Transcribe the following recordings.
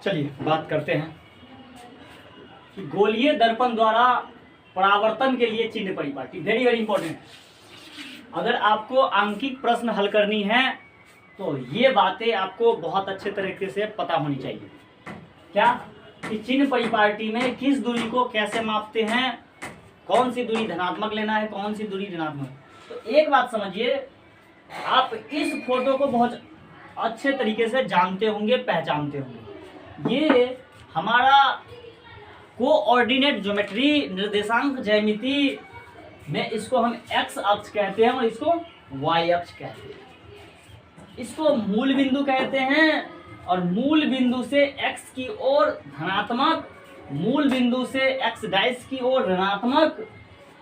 चलिए बात करते हैं कि गोलीय दर्पण द्वारा परावर्तन के लिए चिन्ह परिपाटी। Very very important. अगर आपको आंकिक प्रश्न हल करनी है तो ये बातें आपको बहुत अच्छे तरीके से पता होनी चाहिए। क्या कि चिन्ह परिपाटी में किस दूरी को कैसे मापते हैं, कौन सी दूरी धनात्मक लेना है, कौन सी दूरी ऋणात्मक। तो एक बात समझिए, आप इस फोटो को बहुत अच्छे तरीके से जानते होंगे, पहचानते होंगे। ये हमारा कोऑर्डिनेट ज्योमेट्री, निर्देशांक ज्यामिति में इसको हम एक्स अक्ष कहते हैं और इसको वाई अक्ष कहते हैं। इसको मूल बिंदु कहते हैं और मूल बिंदु से एक्स की ओर धनात्मक, मूल बिंदु से एक्स डैश की ओर ऋणात्मक,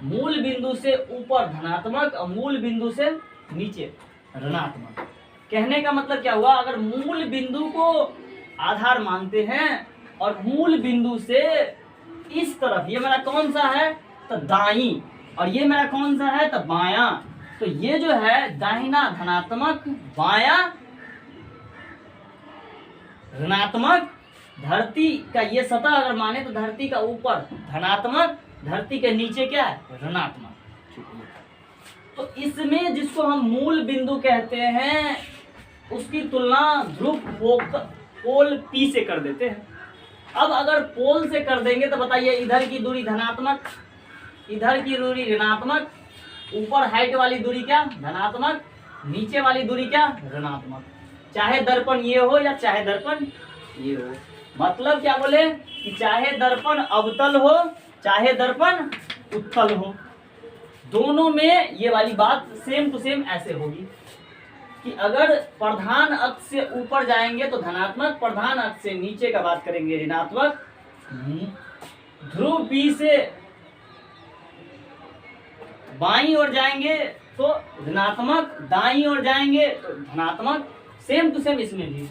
मूल बिंदु से ऊपर धनात्मक और मूल बिंदु से नीचे ऋणात्मक। कहने का मतलब क्या हुआ, अगर मूल बिंदु को आधार मानते हैं और मूल बिंदु से इस तरफ, ये मेरा कौन सा है तो दाईं और ये मेरा कौन सा है तो बायां, तो ये जो है दाहिना धनात्मक, बायां ऋणात्मक, धरती का ये सतह अगर माने तो धरती का ऊपर धनात्मक, धरती के नीचे क्या है ऋणात्मक। तो इसमें जिसको हम मूल बिंदु कहते हैं उसकी तुलना ध्रुव पोल P से कर देते हैं। अब अगर पोल से कर देंगे तो बताइए, इधर की दूरी धनात्मक, इधर की दूरी ऋणात्मक, ऊपर हाइट वाली दूरी क्या धनात्मक, नीचे वाली दूरी क्या ऋणात्मक। चाहे दर्पण ये हो या चाहे दर्पण ये हो। मतलब क्या बोले कि चाहे दर्पण अवतल हो चाहे दर्पण उत्तल हो, दोनों में ये वाली बात सेम टू सेम ऐसे होगी कि अगर प्रधान अक्ष से ऊपर जाएंगे तो धनात्मक, प्रधान अक्ष से नीचे का बात करेंगे ऋणात्मक, ध्रुव P से बाईं ओर जाएंगे तो ऋणात्मक, दाईं ओर जाएंगे तो धनात्मक। सेम टू सेम इसमें भी।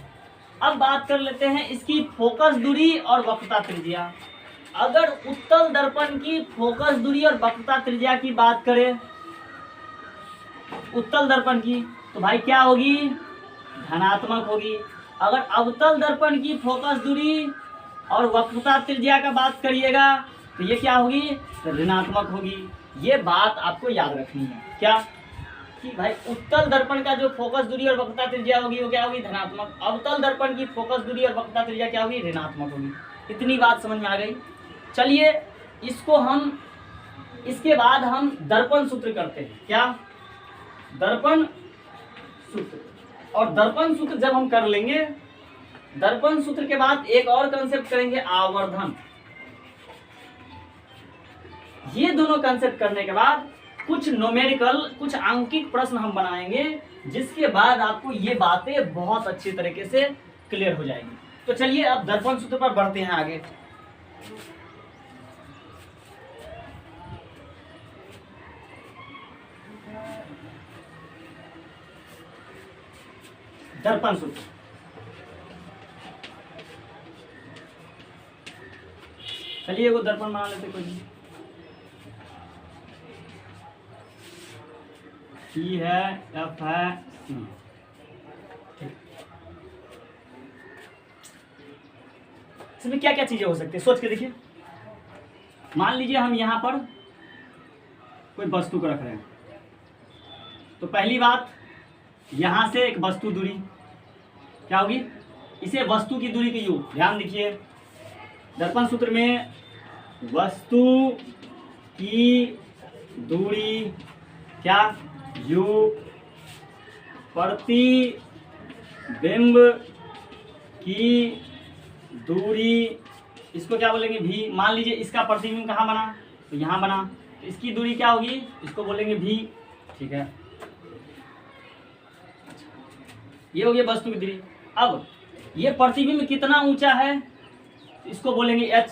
अब बात कर लेते हैं इसकी फोकस दूरी और वक्रता त्रिज्या। अगर उत्तल दर्पण की फोकस दूरी और वक्रता त्रिज्या की बात करें, उत्तल दर्पण की, तो भाई क्या होगी धनात्मक होगी। अगर अवतल दर्पण की फोकस दूरी और वक्रता त्रिज्या का बात करिएगा तो ये क्या होगी ऋणात्मक होगी। ये बात आपको याद रखनी है क्या कि भाई उत्तल दर्पण का जो फोकस दूरी और वक्रता त्रिज्या होगी वो क्या होगी धनात्मक, अवतल दर्पण की फोकस दूरी और वक्रता त्रिज्या क्या होगी ऋणात्मक होगी। इतनी बात समझ में आ गई। चलिए इसको हम, इसके बाद हम दर्पण सूत्र करते हैं। क्या दर्पण सूत्र, और दर्पण सूत्र जब हम कर लेंगे, दर्पण सूत्र के बाद एक और कंसेप्ट करेंगे आवर्धन। ये दोनों कंसेप्ट करने के बाद कुछ न्यूमेरिकल, कुछ आंकिक प्रश्न हम बनाएंगे, जिसके बाद आपको ये बातें बहुत अच्छी तरीके से क्लियर हो जाएंगी। तो चलिए अब दर्पण सूत्र पर बढ़ते हैं आगे। दर्पण सूत्र, चलिए वो दर्पण बना लेते कोई नहीं। P है, F है, C। इसमें क्या क्या चीजें हो सकती है सोच के देखिए। मान लीजिए हम यहाँ पर कोई वस्तु को रख रहे हैं, तो पहली बात यहाँ से एक वस्तु दूरी क्या होगी, इसे वस्तु की दूरी की U। ध्यान दीजिए दर्पण सूत्र में वस्तु की दूरी क्या U, प्रतिबिंब की दूरी इसको क्या बोलेंगे V। मान लीजिए इसका प्रतिबिंब कहाँ बना तो यहाँ बना, तो इसकी दूरी क्या होगी, इसको बोलेंगे V। ठीक है, ये हो गया वस्तु की दूरी। अब ये प्रतिबिंब कितना ऊंचा है, इसको बोलेंगे H।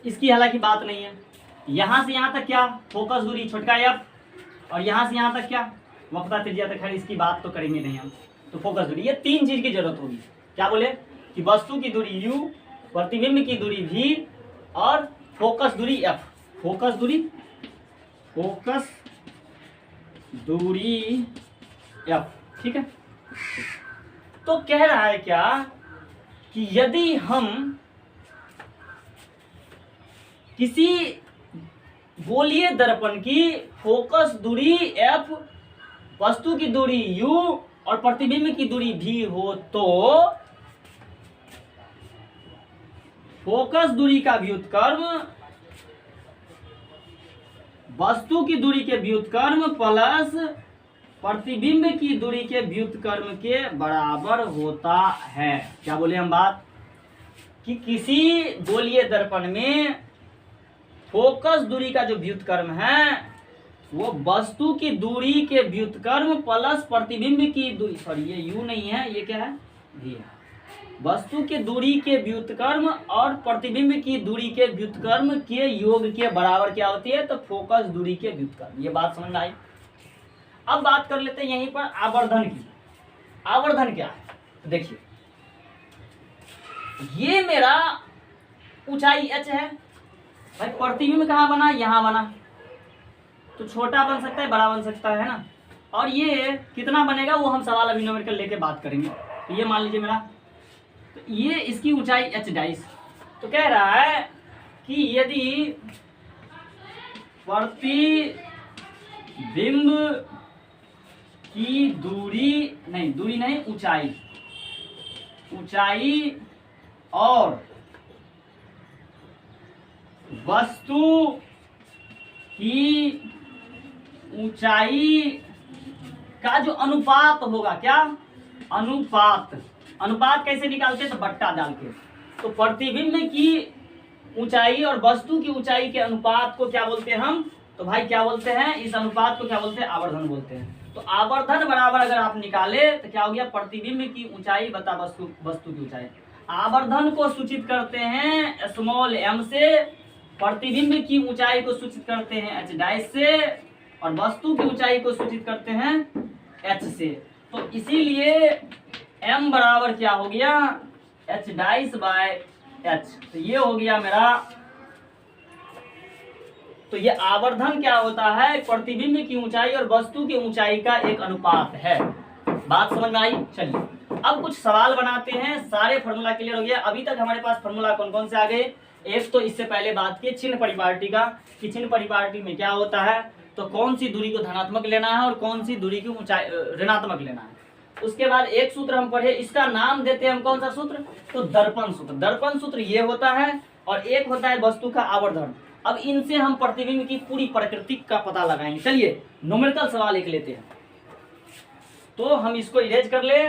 इसकी हालांकि बात नहीं है। यहाँ से यहाँ तक क्या फोकस दूरी छोटका F, और यहाँ से यहाँ तक क्या वक्रता त्रिज्या तक। खैर इसकी बात तो करेंगे नहीं हम, तो फोकस दूरी, ये तीन चीज की जरूरत होगी। क्या बोले कि वस्तु की दूरी U, प्रतिबिंब की दूरी V और फोकस दूरी F। फोकस दूरी F, ठीक है। तो कह रहा है क्या कि यदि हम किसी गोलीय दर्पण की फोकस दूरी f, वस्तु की दूरी u और प्रतिबिंब की दूरी v हो तो फोकस दूरी का व्युत्क्रम वस्तु की दूरी के व्युत्क्रम प्लस प्रतिबिंब की दूरी के व्युत्क्रम के बराबर होता है। क्या बोले हम बात कि किसी गोलीय दर्पण में फोकस दूरी का जो व्युत्क्रम है वो वस्तु की दूरी के व्युत्क्रम प्लस प्रतिबिंब की दूरी, सॉरी ये u नहीं है, ये क्या है, v है। वस्तु के दूरी के व्युत्क्रम और प्रतिबिंब की दूरी के व्युत्क्रम के योग के बराबर क्या होती है, तो फोकस दूरी के व्युत्क्रम। ये बात समझ में आई। अब बात कर लेते हैं यहीं पर आवर्धन की। आवर्धन क्या है, तो देखिए ये मेरा ऊंचाई h है भाई, प्रतिबिंब कहाँ बना, यहाँ बना, तो छोटा बन सकता है बड़ा बन सकता है ना, और ये कितना बनेगा वो हम सवाल अभी न्यूमेरिकल लेके बात करेंगे। तो ये मान लीजिए मेरा, तो ये इसकी ऊंचाई h डाइस, तो कह रहा है कि यदि प्रतिबिंब की दूरी नहीं ऊंचाई और वस्तु की ऊंचाई का जो अनुपात होगा, क्या अनुपात कैसे निकालते हैं, तो बट्टा डाल के, तो प्रतिबिंब की ऊंचाई और वस्तु की ऊंचाई के अनुपात को क्या बोलते हैं हम, तो भाई क्या बोलते हैं, इस अनुपात को क्या बोलते हैं, आवर्धन बोलते हैं। तो आवर्धन बराबर अगर आप निकाले तो क्या हो गया, प्रतिबिंब की ऊंचाई बता वस्तु की ऊंचाई। आवर्धन को सूचित करते हैं स्मॉल m से, प्रतिबिंब की ऊंचाई को सूचित करते हैं h डाइस से, और वस्तु की ऊंचाई को सूचित करते हैं h से। तो इसीलिए m बराबर क्या हो गया, h डाइस बाय h। तो ये हो गया मेरा, तो ये आवर्धन क्या होता है, प्रतिबिंब की ऊंचाई और वस्तु की ऊंचाई का एक अनुपात है। बात समझ में आई। चलिए अब कुछ सवाल बनाते हैं। सारे फॉर्मूला क्लियर हो गया। अभी तक हमारे पास फॉर्मूला कौन कौन से आ गए, एक तो इससे पहले बात की चिन्ह परिपाटी का, कि चिन्ह परिपाटी में क्या होता है, तो कौन सी दूरी को धनात्मक लेना है और कौन सी दूरी की ऊंचाई ऋणात्मक लेना है। उसके बाद एक सूत्र हम पढ़े, इसका नाम देते हैं हम कौन सा सूत्र, तो दर्पण सूत्र। दर्पण सूत्र ये होता है, और एक होता है वस्तु का आवर्धन। अब इनसे हम प्रतिबिंब की पूरी प्रकृति का पता लगाएंगे। चलिए न्यूमेरिकल सवाल एक लेते हैं, तो हम इसको इरेज कर ले।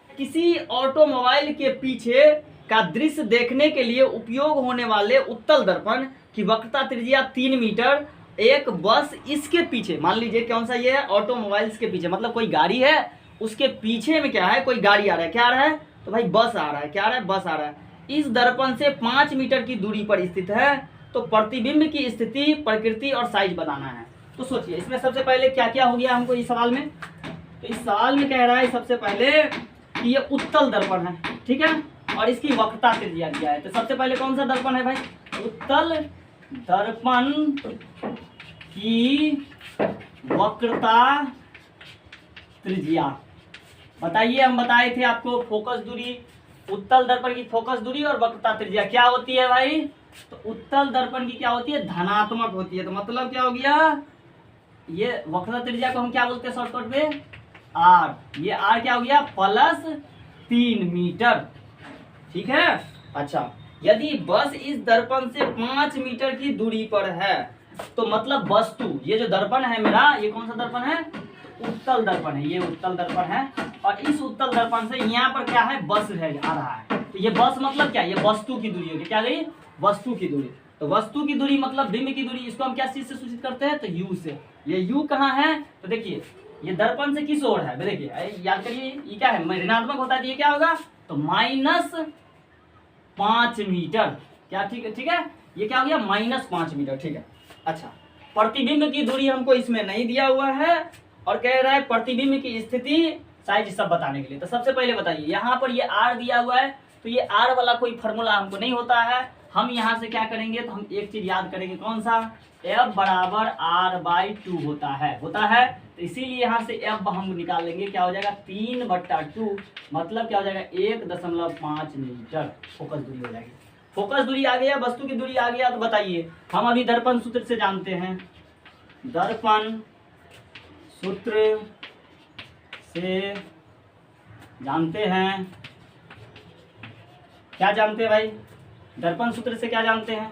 किसी ऑटोमोबाइल के पीछे का दृश्य देखने के लिए उपयोग होने वाले उत्तल दर्पण की वक्रता त्रिज्या 3 मीटर, एक बस इसके पीछे, मान लीजिए कौन सा ये है, ऑटोमोबाइल्स के पीछे, मतलब कोई गाड़ी है, उसके पीछे में क्या है, कोई गाड़ी आ रहा है, क्या आ रहा है, तो भाई बस आ रहा है, क्या आ रहा है, बस आ रहा है। इस दर्पण से 5 मीटर की दूरी पर स्थित है, तो प्रतिबिंब की स्थिति, प्रकृति और साइज बताना है। तो सोचिए इसमें सबसे पहले क्या क्या हो गया हमको इस सवाल में, तो इस सवाल में कह रहा है सबसे पहले कि ये उत्तल दर्पण है, ठीक है, और इसकी वक्रता त्रिज्या दिया है। तो सबसे पहले कौन सा दर्पण है भाई, उत्तल दर्पण की वक्रता त्रिज्या बताइए। हम बताए थे आपको फोकस दूरी, उत्तल दर्पण की फोकस दूरी और वक्रता त्रिज्या क्या होती है भाई, तो उत्तल दर्पण की क्या होती है, धनात्मक होती है। तो मतलब क्या हो गया, ये वक्रता त्रिज्या को हम क्या बोलते हैं शॉर्टकट में, r, ये r क्या हो गया, +3 मीटर, ठीक है। अच्छा, यदि बस इस दर्पण से 5 मीटर की दूरी पर है, तो मतलब वस्तु, ये जो दर्पण है मेरा, ये कौन सा दर्पण है, उत्तल दर्पण है, ये उत्तल दर्पण है, और इस उत्तल दर्पण से यहाँ पर क्या है, बस है आ रहा है। तो ये बस मतलब क्या, ये वस्तु की दूरी होगी, क्या गई, वस्तु की दूरी। तो वस्तु की दूरी मतलब बिंब की दूरी, इसको हम क्या चीज से सूचित करते हैं, तो u से। ये u कहाँ है, तो देखिए ये दर्पण से किस ओर है, देखिए याद करिए, ये क्या है, ऋणात्मक होता है, तो ये क्या होगा, तो -5 मीटर, क्या ठीक है, ठीक है, ये क्या हो गया, -5 मीटर, ठीक है। अच्छा, प्रतिबिंब की दूरी हमको इसमें नहीं दिया हुआ है, और कह रहा है प्रतिबिंब की स्थिति, साइज सब बताने के लिए। तो सबसे पहले बताइए, यहाँ पर ये r दिया हुआ है, तो ये r वाला कोई फॉर्मूला हमको नहीं होता है, हम यहाँ से क्या करेंगे, तो हम एक चीज याद करेंगे, कौन सा, F बराबर R/2 होता है तो इसीलिए यहाँ से F हम निकाल लेंगे, क्या हो जाएगा 3/2, मतलब क्या हो जाएगा 1.5 मीटर फोकस दूरी हो जाएगी। फोकस दूरी आ गया, वस्तु की दूरी आ गया, तो बताइए हम अभी दर्पण सूत्र से जानते हैं, दर्पण सूत्र से जानते हैं, क्या जानते हैं भाई, दर्पण सूत्र से क्या जानते हैं,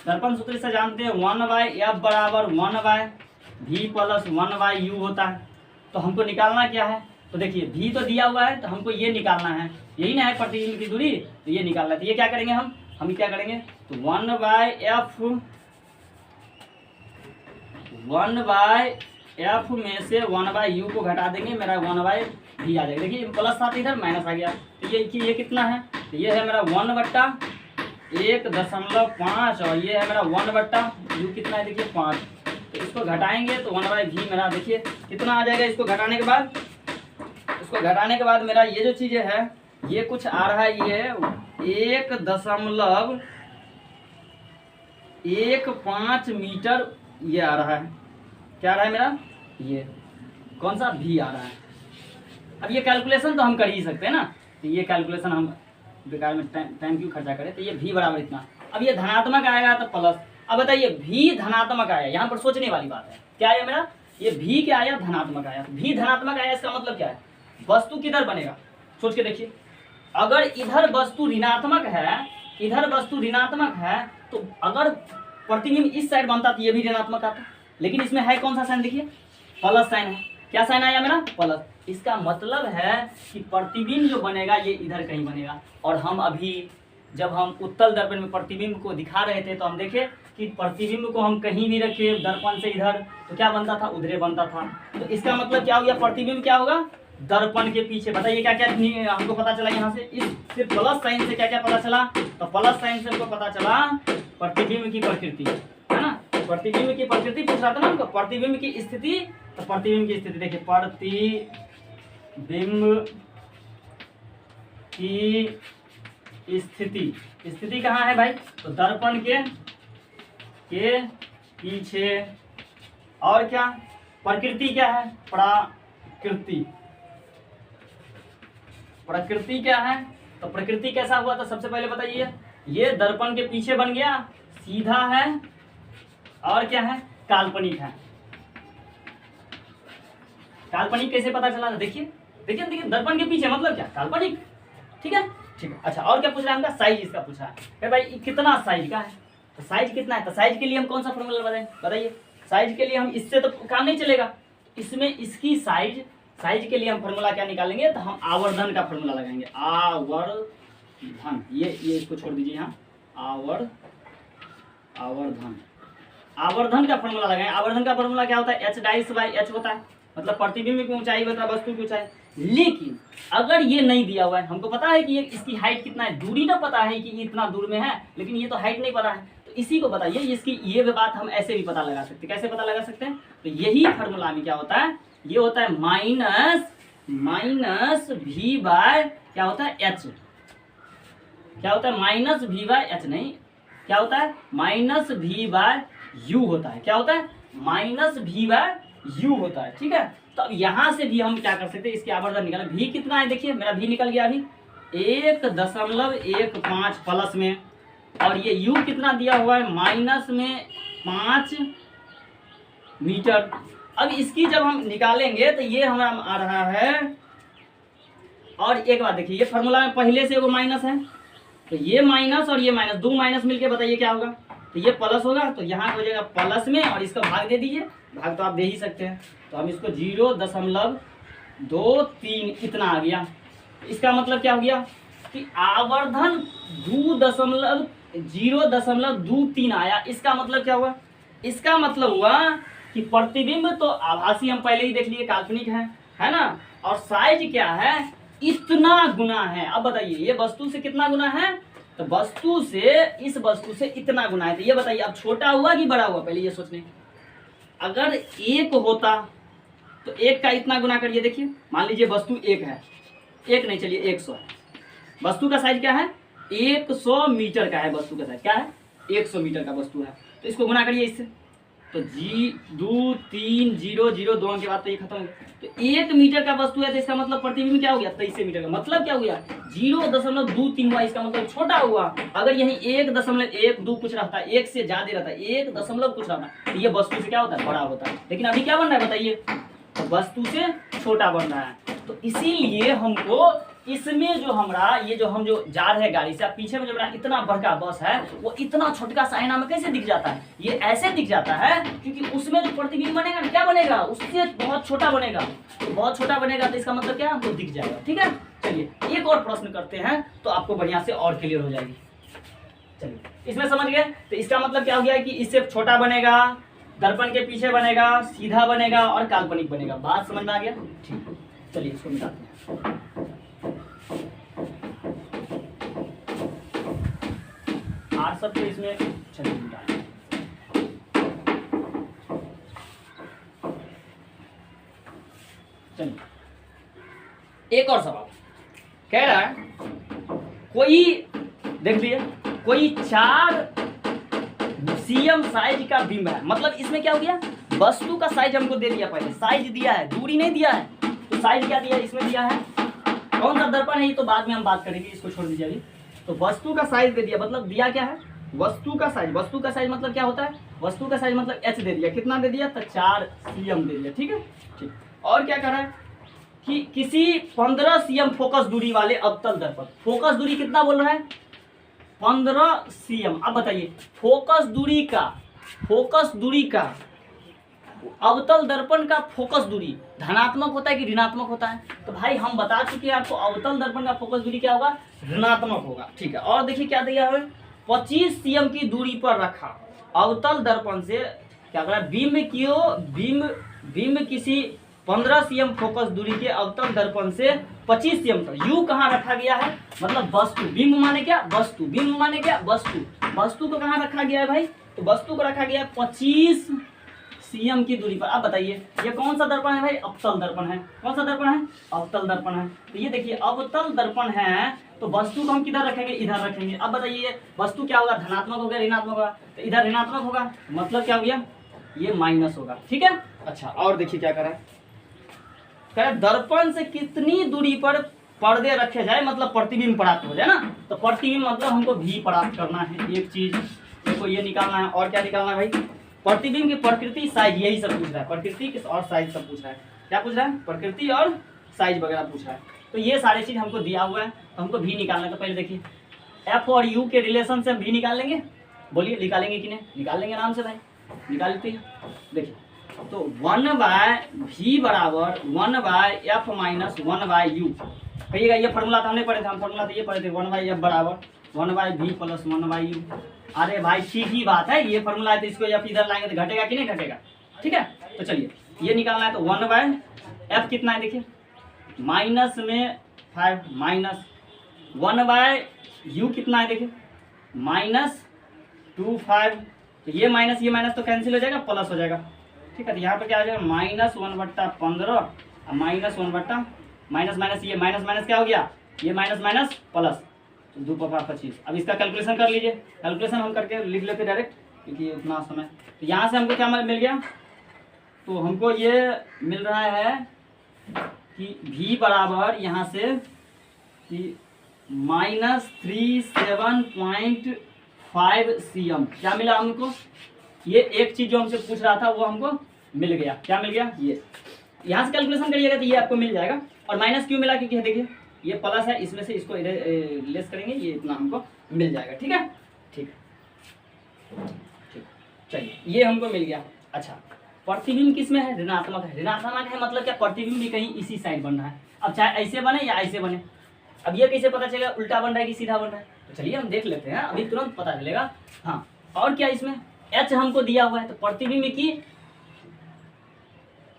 दर्पण सूत्र से जानते हैं 1/F बराबर 1/V प्लस 1/U होता है। तो हमको निकालना क्या है, तो देखिए V तो दिया हुआ है, तो हमको ये निकालना है, यही ना है प्रतिबिंब की दूरी, तो ये निकालना है। तो ये क्या करेंगे हम क्या करेंगे, तो 1/F में से 1/U को घटा देंगे, मेरा 1/V आ जाएगा। देखिए प्लस साथ इधर माइनस आ गया, तो ये कितना है, तो ये है मेरा 1/1.5 और ये है मेरा 1/U कितना है, देखिए 5। तो इसको घटाएंगे तो 1/V मेरा देखिए कितना आ जाएगा। इसको घटाने के बाद मेरा ये जो चीज़ें है ये कुछ आ रहा है, ये 1.15 मीटर ये आ रहा है, क्या आ रहा है मेरा, ये कौन सा V आ रहा है। अब ये कैलकुलेशन तो हम कर ही सकते हैं ना, तो ये कैलकुलेशन हम बेकार में टाइम क्यों खर्चा करें। तो ये V बराबर इतना, अब ये धनात्मक आएगा तो प्लस। अब बताइए V धनात्मक आया, यहाँ पर सोचने वाली बात है, क्या आया मेरा, ये V क्या आया, धनात्मक आया। V धनात्मक आया, इसका मतलब क्या है, वस्तु किधर बनेगा, सोच के देखिए, अगर इधर वस्तु ऋणात्मक है, तो अगर प्रतिबिंब इस साइड बनता तो ये भी ऋणात्मक आता, लेकिन इसमें है कौन सा साइन, देखिए प्लस साइन है। क्या साइन आया मेरा, प्लस। इसका मतलब है कि प्रतिबिंब जो बनेगा ये इधर कहीं बनेगा। और हम अभी जब हम उत्तल दर्पण में प्रतिबिंब को दिखा रहे थे तो हम देखे कि प्रतिबिंब को हम कहीं भी रखे दर्पण से इधर, तो क्या बनता था, उधरे बनता था। तो इसका मतलब क्या हो गया, प्रतिबिंब क्या होगा, दर्पण के पीछे। बताइए क्या क्या हमको पता चला यहाँ से, इस सिर्फ प्लस साइन से क्या क्या पता चला, तो प्लस साइन से हमको पता चला प्रतिबिंब की प्रकृति, है ना, प्रतिबिंब की प्रकृति पूछ रहा था ना हमको, प्रतिबिंब की स्थिति। तो प्रतिबिंब की स्थिति देखिए, प्रतिबिंब की स्थिति कहाँ है भाई, तो दर्पण के पीछे। और क्या, प्रकृति क्या है, प्रकृति क्या है, तो प्रकृति कैसा हुआ, तो सबसे पहले बताइए, ये दर्पण के पीछे बन गया, सीधा है, और क्या है, काल्पनिक है। काल्पनिक कैसे पता चला, देखिए दर्पण के पीछे मतलब क्या, काल्पनिक, ठीक है। अच्छा, और क्या पूछ रहा है हमका, साइज इसका पूछा है भाई, कितना साइज का है, तो साइज कितना है, तो साइज के लिए हम कौन सा फॉर्मूला बताइए। साइज के लिए हम इससे तो काम नहीं चलेगा, इसमें इसकी साइज के लिए हम फॉर्मूला क्या निकालेंगे, तो हम आवर्धन का फॉर्मूला लगाएंगे, आवर्धन। ये इसको छोड़ दीजिए यहाँ, आवर्धन का फॉर्मूला लगाएं। आवर्धन का फॉर्मूला क्या होता है, H'/H होता है, मतलब प्रतिबिंब की ऊंचाई बता वस्तु की ऊंचाई। लेकिन अगर ये नहीं दिया हुआ है, हमको पता है कि ये इसकी हाइट कितना है, दूरी तो पता है कि ये इतना दूर में है, लेकिन ये तो हाइट नहीं पता है, तो इसी को बताइए, इसकी ये बात हम ऐसे भी पता लगा सकते हैं। कैसे पता लगा सकते हैं, तो यही फार्मूला में क्या होता है, ये होता है माइनस V बाय क्या होता है H, क्या होता है माइनस V बाय H, नहीं क्या होता है माइनस V बाय U होता है, क्या होता है माइनस V बाय U होता है, ठीक है। तो अब यहाँ से भी हम क्या कर सकते हैं, इसकी आवर्धन निकालें। V कितना है, देखिए मेरा V निकल गया अभी 1.15 प्लस में, और ये U कितना दिया हुआ है, माइनस में 5 मीटर। अब इसकी जब हम निकालेंगे तो ये हमारा आ रहा है, और एक बात देखिए, ये फार्मूला में पहले से वो माइनस है, तो ये माइनस और ये माइनस, दो माइनस मिलके बताइए क्या होगा, तो ये प्लस होगा, तो यहाँ हो जाएगा प्लस में, और इसका भाग दे दीजिए, भाग तो आप दे ही सकते हैं, तो हम इसको 0.23 इतना आ गया। इसका मतलब क्या हो गया कि आवर्धन 0.23 आया। इसका मतलब क्या हुआ, इसका मतलब हुआ कि प्रतिबिंब तो आभासी हम पहले ही देख लिए काल्पनिक है ना, और साइज क्या है, इतना गुना है। अब बताइए ये वस्तु से कितना गुना है, तो वस्तु से इस वस्तु से इतना गुना है। तो ये बताइए अब छोटा हुआ कि बड़ा हुआ, पहले ये सोचने, अगर 1 होता तो 1 का इतना गुना करिए। देखिए मान लीजिए वस्तु 1 है, 1 नहीं चलिए 100 है, वस्तु का साइज क्या है 100 मीटर का है वस्तु का साइज, क्या है 100 मीटर का वस्तु है। तो इसको गुना करिए इससे, तो 2 3 0 0 2 के बाद तो ये खत्म हो गया। तो 1 मीटर का वस्तु है तो इसका मतलब प्रतिबिंब क्या हो गया 23 मीटर का, मतलब क्या हो गया 0.23 हुआ, इसका मतलब छोटा हुआ। अगर यही 1.12 कुछ रहता है, 1 से ज्यादा रहता है, 1 दशमलव कुछ रहता है, तो ये वस्तु से क्या होता है बड़ा होता है। लेकिन अभी क्या बन रहा है बताइए, तो वस्तु से छोटा बन रहा है। तो इसीलिए हमको इसमें जो हमारा ये जो हम जो जा रहे हैं गाड़ी से, अब पीछे में जो मेरा इतना बड़का बस है वो इतना छोटका सा आईना में कैसे दिख जाता है, ये ऐसे दिख जाता है क्योंकि उसमें जो प्रतिबिंब बनेगा ना क्या बनेगा, उससे बहुत छोटा बनेगा। तो बहुत छोटा बनेगा तो इसका मतलब क्या हमको दिख जाएगा। ठीक है, चलिए एक और प्रश्न करते हैं तो आपको बढ़िया से और क्लियर हो जाएगी। चलिए इसमें समझ गए, तो इसका मतलब क्या हो गया कि इससे छोटा बनेगा, दर्पण के पीछे बनेगा, सीधा बनेगा और काल्पनिक बनेगा। बात समझ में आ गया? ठीक, चलिए इसको मिटाते हैं। आर सब तो इसमें चलिए मिटाते हैं। चलिए एक और सवाल कह रहा है, कोई देख लिए कोई 4 cm साइज का बिंब है, मतलब इसमें क्या हो गया वस्तु का साइज हमको दे दिया, पहले साइज दिया है, दूरी नहीं दिया है। तो साइज क्या दिया है इसमें दिया है, कौन सा दर्पण है ये तो बाद में हम बात करेंगे, इसको छोड़ दीजिए अभी। तो वस्तु का साइज दे दिया, मतलब दिया क्या है वस्तु का साइज। वस्तु का साइज मतलब क्या होता है, वस्तु का साइज मतलब h दे दिया, कितना दे दिया तो 4 cm दे दिया। ठीक है, ठीक। और क्या कर रहा है कि किसी 15 cm फोकस दूरी वाले अवतल दर्पण, फोकस दूरी कितना बोल रहा है 15 cm। अब बताइए फोकस दूरी का अवतल दर्पण का फोकस दूरी धनात्मक होता है कि ऋणात्मक होता है? तो भाई हम बता चुके हैं आपको अवतल दर्पण का फोकस दूरी क्या होगा, ऋणात्मक होगा। ठीक है, और देखिए क्या दिया है 25 cm की दूरी पर रखा अवतल दर्पण से क्या कर रहा है, बिंब किसी 15 cm फोकस दूरी के अवतल दर्पण से 25 cm पर यू कहाँ रखा गया है, मतलब वस्तु, बिंब माने क्या वस्तु, बिंब माने क्या वस्तु को कहाँ रखा गया है भाई, तो वस्तु को रखा गया है 25 cm की दूरी पर। अब बताइए ये कौन सा दर्पण है भाई, अवतल दर्पण है। कौन सा दर्पण है, अवतल दर्पण है। तो ये देखिए अवतल दर्पण है तो वस्तु को हम किधर रखेंगे, इधर रखेंगे। अब बताइए वस्तु क्या होगा, धनात्मक होगा ऋणात्मक होगा, तो इधर ऋणात्मक होगा, मतलब क्या हो गया ये माइनस होगा। ठीक है, अच्छा और देखिए क्या करा है, दर्पण से कितनी दूरी पर पर्दे रखे जाए मतलब प्रतिबिंब प्राप्त हो जाए ना, तो प्रतिबिंब मतलब हमको भी प्राप्त करना है। एक चीज देखो ये निकालना है, और क्या निकालना है भाई, प्रतिबिंब की प्रकृति साइज, यही सब पूछ रहा है, प्रकृति और साइज सब पूछ रहा है। क्या पूछ रहा है, प्रकृति और साइज वगैरह पूछ रहा है। तो ये सारी चीज हमको दिया हुआ है, तो हमको भी निकालना है। तो पहले देखिए एफ और यू के रिलेशन से हम भी निकाल लेंगे, बोलिए निकालेंगे कि नहीं, निकाल लेंगे आराम से भाई, निकाल लेते हैं। देखिए तो 1/v बराबर 1/f माइनस 1/u। कहिएगा ये फार्मूला तो हमने पढ़े थे, हम फार्मूला तो ये पढ़े थे 1/f बराबर 1/v प्लस 1/u। अरे भाई ठीक ही बात है, ये फार्मूला है तो इसको f इधर लाएंगे तो घटेगा कि नहीं घटेगा। ठीक है, तो चलिए ये निकालना है। तो 1/f कितना है देखिए, माइनस में 5 माइनस 1/u कितना है देखिए -25। तो ये माइनस तो कैंसिल हो जाएगा, प्लस हो जाएगा। ठीक है, तो यहाँ पर क्या आ जाएगा -1/15 और -1/, माइनस ये माइनस क्या हो गया, ये माइनस प्लस, तो 2×25। अब इसका कैलकुलेशन कर लीजिए, कैलकुलेशन हम करके लिख लेते डायरेक्ट क्योंकि इतना समय। तो यहाँ से हमको क्या मिल गया, तो हमको ये मिल रहा है कि v बराबर यहाँ से कि -37.5 cm। क्या मिला हमको, ये एक चीज जो हमसे पूछ रहा था वो हमको मिल गया। क्या मिल गया, ये यहाँ से कैलकुलेशन करिएगा तो ये आपको मिल जाएगा। और माइनस क्यों मिला, क्योंकि देखिए ये प्लस है, इसमें से इसको लेस करेंगे, ये इतना हमको मिल जाएगा। ठीक है, ठीक ठीक, चलिए ये हमको मिल गया। अच्छा प्रतिबिंब किसमें है, ऋणात्मक है। ऋणात्मक है मतलब क्या, प्रतिबिंब भी कहीं इसी साइड बन रहा है। अब चाहे ऐसे बने या ऐसे बने, अब ये कैसे पता चलेगा उल्टा बन रहा है कि सीधा बन रहा है, तो चलिए हम देख लेते हैं, अभी तुरंत पता चलेगा। हाँ और क्या इसमें h हमको दिया हुआ है, तो प्रतिबिंब की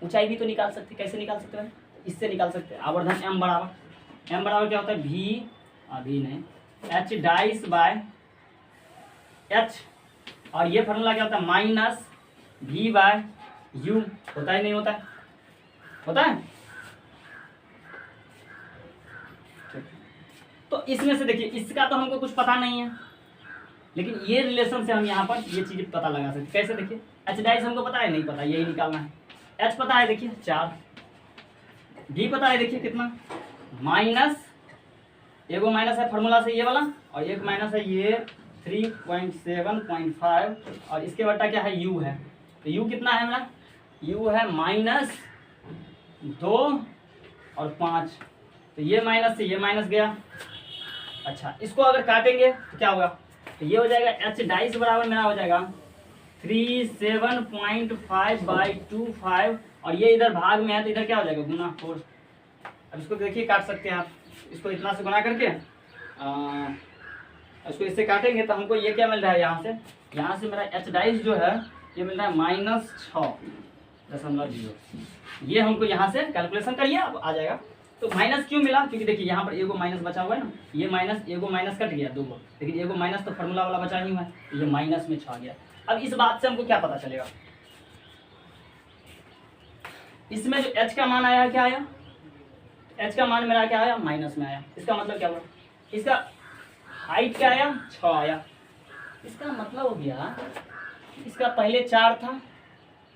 ऊंचाई भी तो निकाल सकते, कैसे निकाल सकते हैं, इससे निकाल सकते हैं। आवर्धन m बराबर क्या होता है, v अभी नहीं h डाइस बाय h, और ये फार्मूला क्या होता है -v/u। होता है नहीं होता है, होता है। तो इसमें से देखिए, इसका तो हमको कुछ पता नहीं है, लेकिन ये रिलेशन से हम यहाँ पर ये चीज़ पता लगा सकते। कैसे? देखिए एच डाइस हमको पता है, नहीं पता, यही निकालना है। एच पता है देखिए 4, डी पता है देखिए कितना, माइनस, एगो माइनस है फार्मूला से ये वाला, और एक माइनस है ये 3.7.5, और इसके बटा क्या है, यू है। तो यू कितना है मेरा, यू है -2 और 5। तो ये माइनस से ये माइनस गया। अच्छा, इसको अगर काटेंगे तो क्या होगा, तो ये हो जाएगा एच डाइस बराबर मेरा हो जाएगा 37.5/25, और ये इधर भाग में है तो इधर क्या हो जाएगा, गुना 4। अब इसको देखिए काट सकते हैं आप, इसको इतना से गुना करके इसको इससे काटेंगे तो हमको ये क्या मिल रहा है, यहाँ से मेरा एच डाइस जो है ये मिल रहा है -6.0। ये हमको यहाँ से कैलकुलेशन करिए, अब आ जाएगा। तो माइनस क्यों मिला, क्योंकि देखिए यहाँ पर एगो माइनस बचा हुआ है ना, ये माइनस एगो माइनस कट गया 2 गो, लेकिन एगो माइनस तो फार्मूला वाला बचा ही हुआ है, ये माइनस में 6 गया। अब इस बात से हमको क्या पता चलेगा, इसमें जो एच का मान आया क्या आया, एच का मान मेरा क्या आया, माइनस में आया। इसका मतलब क्या हुआ, इसका हाइट क्या आया, 6 आया। इसका मतलब हो गया इसका पहले 4 था,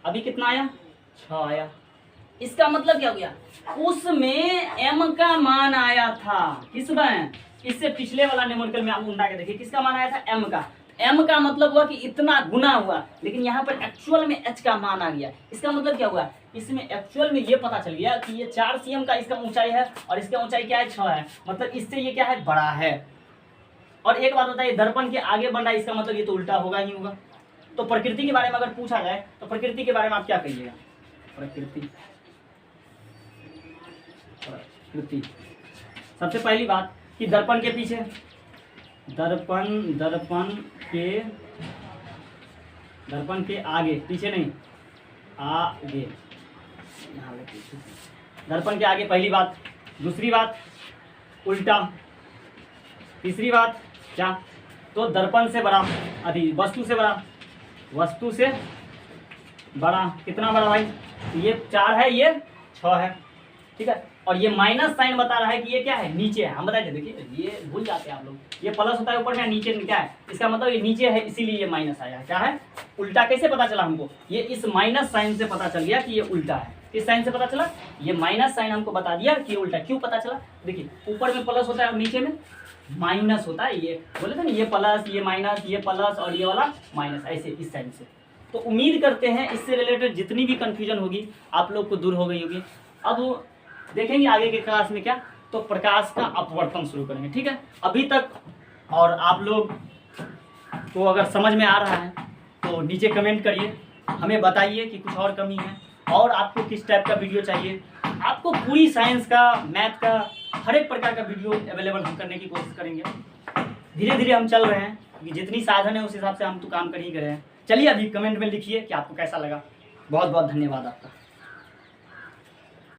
अभी कितना आया, 6 आया। इसका मतलब क्या हो गया, उसमें m का मान आया था, किसमें, इससे पिछले वाला न्यूमेरिकल में आप उल्टा के देखिए, किसका मान आया था, m का। m का मतलब हुआ कि इतना गुना हुआ, लेकिन यहाँ पर एक्चुअल में h का मान आ गया। इसका मतलब क्या हुआ, इसमें एक्चुअल में ये पता चल गया कि ये 4 cm का इसका ऊंचाई है, और इसका ऊंचाई क्या है, 6 है, मतलब इससे ये क्या है, बड़ा है। और एक बात बताइए, दर्पण के आगे बढ़ रहा है, इसका मतलब ये तो उल्टा होगा ही होगा। तो प्रकृति के बारे में अगर पूछा जाए तो प्रकृति के बारे में आप क्या कहिएगा, प्रकृति सबसे पहली बात कि दर्पण के पीछे, दर्पण के आगे, पीछे नहीं, आगे, यहाँ पीछे, दर्पण के आगे, पहली बात। दूसरी बात उल्टा। तीसरी बात क्या, तो दर्पण से बड़ा, अभी वस्तु से बड़ा, वस्तु से बड़ा, कितना बड़ा भाई, ये 4 है, ये 6 है, ठीक है। और ये माइनस साइन बता रहा है कि ये क्या है, नीचे है। हम बताए थे, देखिए ये भूल जाते हैं आप लोग, ये प्लस होता है ऊपर में, नीचे क्या है, इसका मतलब ये नीचे है, इसीलिए ये माइनस आया है। क्या है, उल्टा। कैसे पता चला हमको, ये इस माइनस साइन से पता चल गया कि ये उल्टा है। किस साइन से पता चला, ये माइनस साइन हमको बता दिया कि उल्टा। क्यों पता चला, देखिए ऊपर में प्लस होता है और नीचे में माइनस होता है, ये बोले थे ना, ये प्लस, ये माइनस, ये प्लस और ये वाला माइनस, ऐसे इस साइन से। तो उम्मीद करते हैं इससे रिलेटेड जितनी भी कंफ्यूजन होगी आप लोग को दूर हो गई होगी। अब देखेंगे आगे के क्लास में क्या, तो प्रकाश का अपवर्तन शुरू करेंगे, ठीक है। अभी तक और आप लोग को अगर समझ में आ रहा है तो नीचे कमेंट करिए, हमें बताइए कि कुछ और कमी है, और आपको किस टाइप का वीडियो चाहिए। आपको पूरी साइंस का, मैथ का, हर एक प्रकार का वीडियो अवेलेबल हम करने की कोशिश करेंगे। धीरे धीरे हम चल रहे हैं, क्योंकि जितनी साधन है उस हिसाब से हम तो काम कर ही रहे हैं। चलिए अभी कमेंट में लिखिए कि आपको कैसा लगा। बहुत बहुत धन्यवाद आपका।